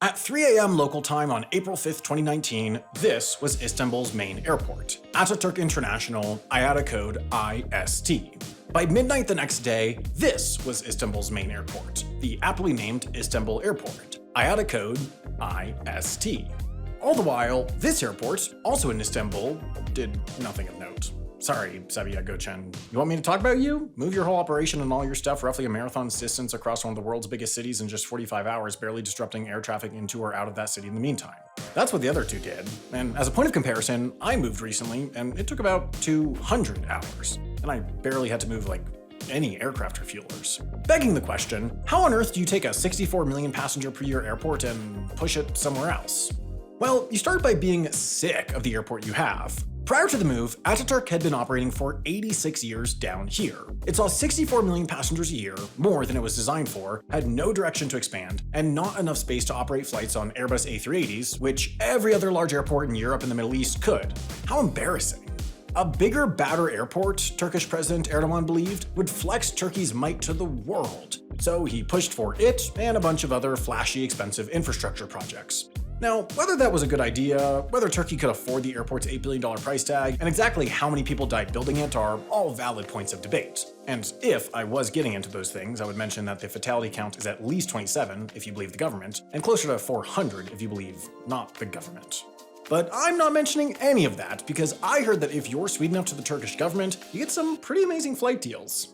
At 3 a.m. local time on April 5th, 2019, this was Istanbul's main airport, Ataturk International, IATA code IST. By midnight the next day, this was Istanbul's main airport, the aptly named Istanbul Airport, IATA code IST. All the while, this airport, also in Istanbul, did nothing of note. Sorry, Sabiha Gökçen. You want me to talk about you? Move your whole operation and all your stuff roughly a marathon's distance across one of the world's biggest cities in just 45 hours, barely disrupting air traffic into or out of that city in the meantime. That's what the other two did. And as a point of comparison, I moved recently, and it took about 200 hours. And I barely had to move any aircraft refuelers. Begging the question, how on earth do you take a 64 million passenger per year airport and push it somewhere else? Well, you start by being sick of the airport you have. Prior to the move, Ataturk had been operating for 86 years down here. It saw 64 million passengers a year, more than it was designed for, had no direction to expand, and not enough space to operate flights on Airbus A380s, which every other large airport in Europe and the Middle East could. How embarrassing. A bigger, badder airport, Turkish President Erdogan believed, would flex Turkey's might to the world. So he pushed for it and a bunch of other flashy, expensive infrastructure projects. Now, whether that was a good idea, whether Turkey could afford the airport's $8 billion price tag, and exactly how many people died building it are all valid points of debate. And if I was getting into those things, I would mention that the fatality count is at least 27, if you believe the government, and closer to 400 if you believe not the government. But I'm not mentioning any of that because I heard that if you're sweet enough to the Turkish government, you get some pretty amazing flight deals.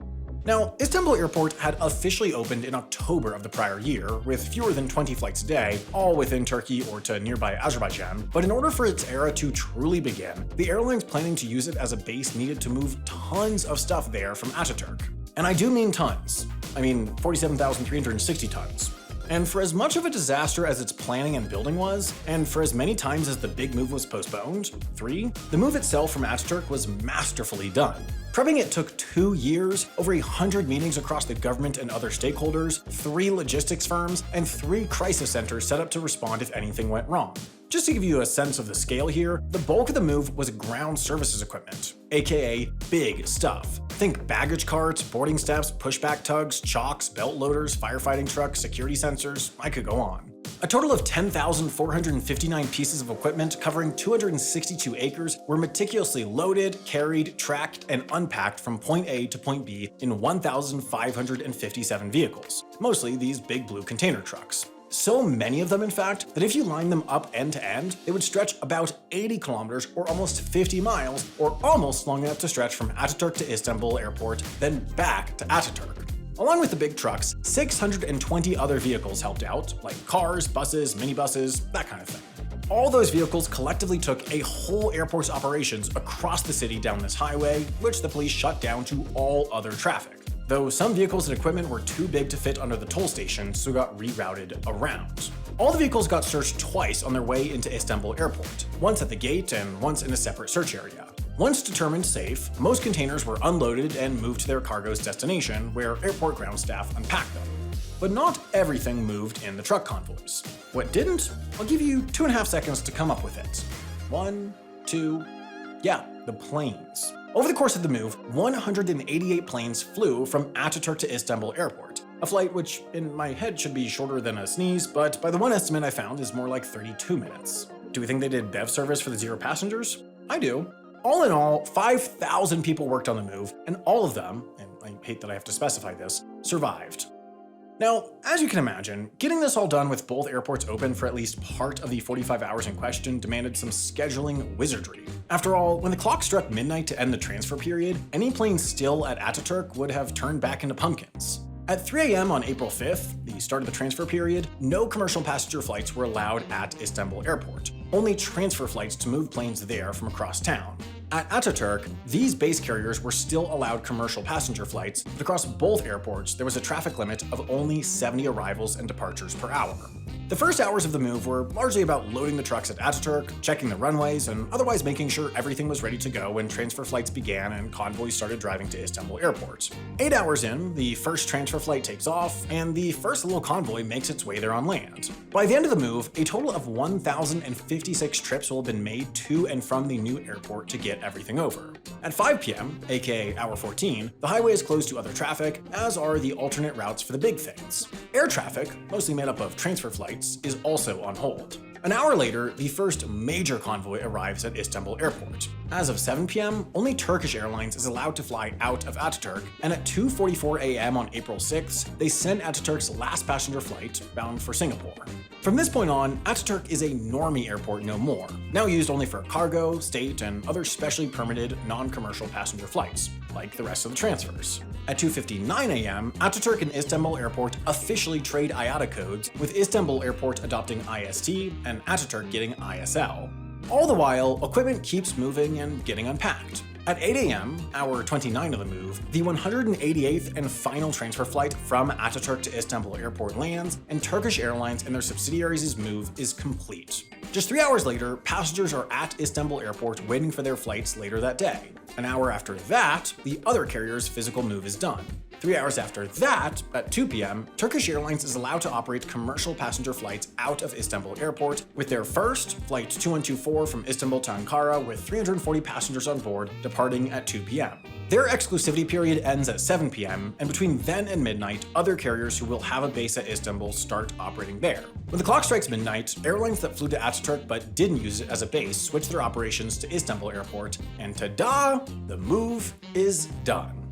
Now, Istanbul Airport had officially opened in October of the prior year, with fewer than 20 flights a day, all within Turkey or to nearby Azerbaijan, but in order for its era to truly begin, the airlines planning to use it as a base needed to move tons of stuff there from Ataturk. And I do mean tons. I mean 47,360 tons. And for as much of a disaster as its planning and building was, and for as many times as the big move was postponed, 3, the move itself from Ataturk was masterfully done. Prepping it took 2 years, over 100 meetings across the government and other stakeholders, 3 logistics firms, and 3 crisis centers set up to respond if anything went wrong. Just to give you a sense of the scale here, the bulk of the move was ground services equipment, aka big stuff. Think baggage carts, boarding steps, pushback tugs, chocks, belt loaders, firefighting trucks, security sensors, I could go on. A total of 10,459 pieces of equipment covering 262 acres were meticulously loaded, carried, tracked, and unpacked from point A to point B in 1,557 vehicles, mostly these big blue container trucks. So many of them, in fact, that if you line them up end to end, they would stretch about 80 kilometers or almost 50 miles, or almost long enough to stretch from Ataturk to Istanbul Airport, then back to Ataturk. Along with the big trucks, 620 other vehicles helped out, like cars, buses, minibuses, that kind of thing. All those vehicles collectively took a whole airport's operations across the city down this highway, which the police shut down to all other traffic. Though some vehicles and equipment were too big to fit under the toll station, so got rerouted around. All the vehicles got searched twice on their way into Istanbul Airport, once at the gate and once in a separate search area. Once determined safe, most containers were unloaded and moved to their cargo's destination, where airport ground staff unpacked them. But not everything moved in the truck convoys. What didn't? I'll give you 2.5 seconds to come up with it. 1, 2, yeah, the planes. Over the course of the move, 188 planes flew from Ataturk to Istanbul Airport, a flight which in my head should be shorter than a sneeze, but by the one estimate I found is more like 32 minutes. Do we think they did BEV service for the 0 passengers? I do. All in all, 5,000 people worked on the move, and all of them, and I hate that I have to specify this, survived. Now, as you can imagine, getting this all done with both airports open for at least part of the 45 hours in question demanded some scheduling wizardry. After all, when the clock struck midnight to end the transfer period, any plane still at Ataturk would have turned back into pumpkins. At 3 a.m. on April 5th, the start of the transfer period, no commercial passenger flights were allowed at Istanbul Airport, only transfer flights to move planes there from across town. At Ataturk, these base carriers were still allowed commercial passenger flights, but across both airports there was a traffic limit of only 70 arrivals and departures per hour. The first hours of the move were largely about loading the trucks at Ataturk, checking the runways, and otherwise making sure everything was ready to go when transfer flights began and convoys started driving to Istanbul Airport. 8 hours in, the first transfer flight takes off, and the first little convoy makes its way there on land. By the end of the move, a total of 1,056 trips will have been made to and from the new airport to get everything over. At 5 p.m., aka hour 14, the highway is closed to other traffic, as are the alternate routes for the big things. Air traffic, mostly made up of transfer flights, flights is also on hold. An hour later, the first major convoy arrives at Istanbul airport. As of 7 p.m., only Turkish Airlines is allowed to fly out of Ataturk, and at 2:44 a.m. on April 6, they send Ataturk's last passenger flight bound for Singapore. From this point on, Ataturk is a normie airport no more, now used only for cargo, state, and other specially permitted non-commercial passenger flights, like the rest of the transfers. At 2:59 a.m., Ataturk and Istanbul Airport officially trade IATA codes, with Istanbul Airport adopting IST and Ataturk getting ISL. All the while, equipment keeps moving and getting unpacked. At 8 a.m., hour 29 of the move, the 188th and final transfer flight from Ataturk to Istanbul Airport lands, and Turkish Airlines and their subsidiaries' move is complete. Just 3 hours later, passengers are at Istanbul Airport waiting for their flights later that day. An hour after that, the other carrier's physical move is done. 3 hours after that, at 2 p.m., Turkish Airlines is allowed to operate commercial passenger flights out of Istanbul Airport, with their first, Flight 2124 from Istanbul to Ankara with 340 passengers on board, departing at 2 p.m. Their exclusivity period ends at 7 p.m., and between then and midnight, other carriers who will have a base at Istanbul start operating there. When the clock strikes midnight, airlines that flew to Ataturk but didn't use it as a base switch their operations to Istanbul Airport, and ta-da! The move is done.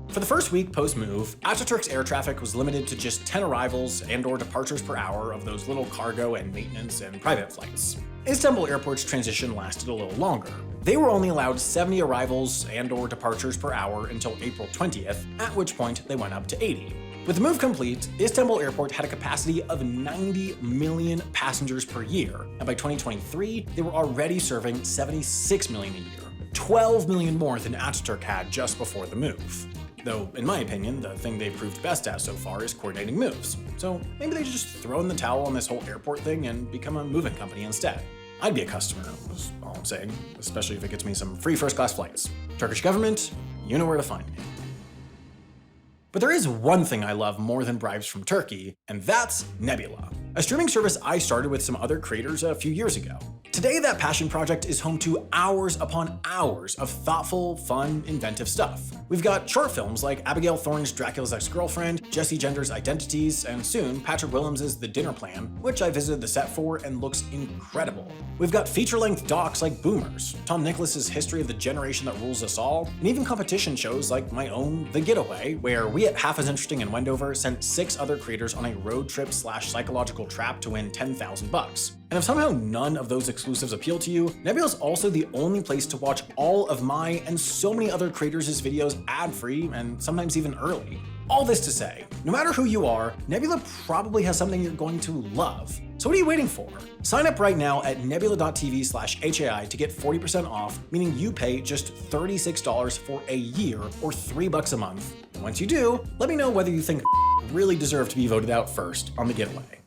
For the first week post-move, Ataturk's air traffic was limited to just 10 arrivals and/or departures per hour of those little cargo and maintenance and private flights. Istanbul Airport's transition lasted a little longer. They were only allowed 70 arrivals and/or departures per hour until April 20th, at which point they went up to 80. With the move complete, Istanbul Airport had a capacity of 90 million passengers per year, and by 2023, they were already serving 76 million a year, 12 million more than Ataturk had just before the move. Though, in my opinion, the thing they've proved best at so far is coordinating moves. So maybe they just throw in the towel on this whole airport thing and become a moving company instead. I'd be a customer, is all I'm saying, especially if it gets me some free first-class flights. Turkish government, you know where to find me. But there is one thing I love more than bribes from Turkey, and that's Nebula, a streaming service I started with some other creators a few years ago. Today, that passion project is home to hours upon hours of thoughtful, fun, inventive stuff. We've got short films like Abigail Thorne's Dracula's Ex-Girlfriend, Jesse Gender's Identities, and soon Patrick Williams' The Dinner Plan, which I visited the set for and looks incredible. We've got feature-length docs like Boomers, Tom Nicholas's History of the Generation That Rules Us All, and even competition shows like my own The Getaway, where we at Half as Interesting in Wendover sent 6 other creators on a road trip/psychological trap to win $10,000. And if somehow none of those exclusives appeal to you, Nebula is also the only place to watch all of my and so many other creators' videos ad-free and sometimes even early. All this to say, no matter who you are, Nebula probably has something you're going to love. So what are you waiting for? Sign up right now at nebula.tv/HAI to get 40% off, meaning you pay just $36 for a year or $3 a month. And once you do, let me know whether you think really deserve to be voted out first on The Getaway.